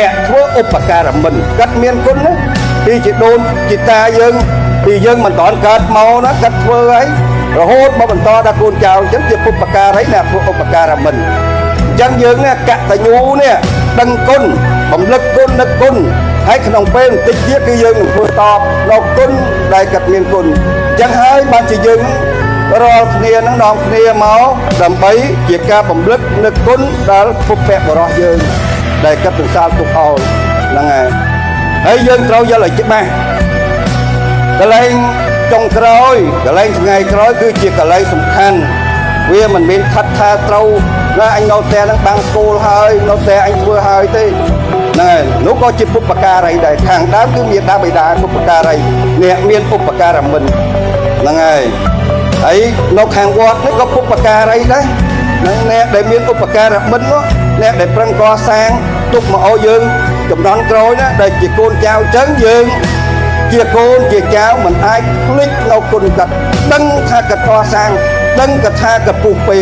អ្នកធ្វើឧបការៈមិនកាត់មានគុណណាពីជាដូនជាតាយើងពីយើងមិនតន់កើតមកណាកាត់ធ្វើហើយរហូតមកបន្តដល់កូនចៅអញ្ចឹងជាពុបការីអ្នកធ្វើឧបការៈមិនអញ្ចឹងយើងនេះកតញ្ញូនេះដឹងគុណបំលឹកគុណនឹកគុណហើយក្នុងពេលបន្តិចទៀតគឺយើងនឹងធ្វើតបដល់គុណដែលកាត់មានគុណអញ្ចឹងហើយបានជាយើងរាល់គ្នានឹងនាំគ្នាមកដើម្បីជាការបំលឹកនឹកគុណដល់ពុព្វបរិសយើងដែលកាត់បន្សាលទុកឲ្យហ្នឹងហើយយើងត្រូវយល់ឲ្យច្បាស់កន្លែងចុងក្រោយកន្លែងថ្ងៃក្រោយគឺជាកន្លែងសំខាន់វាមិនមានខិតថាត្រូវណាអញនៅតែនឹងបាំងស្គូលហើយនៅតែអញធ្វើហើយទេហ្នឹងហើយនោះក៏ជាពុព្វការីដែរខាងដើមគឺមានដាបិតាពុព្វការីអ្នកមានឧបការៈមិនហ្នឹងហើយនៅខាងវត្តនេះក៏ពុព្វការីដែរហ្នឹងអ្នកដែលមានឧបការៈមិននោះអ្នកដែលប្រឹងកសាងទុកមកឲ្យយើងចំនួនក្រោយណាដែលជាកូនចៅចឹងយើងជាកូនជាចៅមិនអាចភ្លេចនៅគុណកាត់ដឹងថាកតសាងដឹងកថាកពុះពេ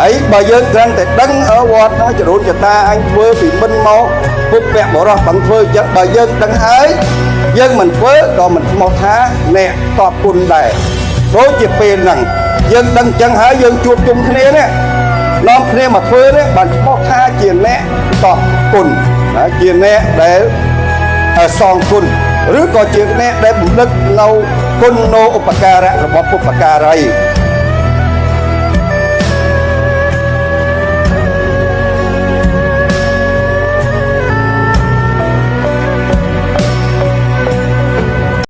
ហើយបើយើងគ្រាន់តែដឹងởវត្តនោះចរូនចតាអញធ្វើពីមិនមកពុព្វបរិសbằngធ្វើចឹងបើយើងដឹងហើយយើងមិនធ្វើក៏មិនស្មោះថាអ្នកតបគុណដែរដូចជាពេលហ្នឹងយើងដឹងចឹងហើយយើងជួបជុំគ្នានេះនាំគ្នាមកធ្វើនេះបានស្មោះថាជាអ្នកតបគុណជាអ្នកដែលសងគុណឬក៏ជាអ្នកដែលបំលឹកនៅគុណនៅឧបការៈរបស់ពុព្វការី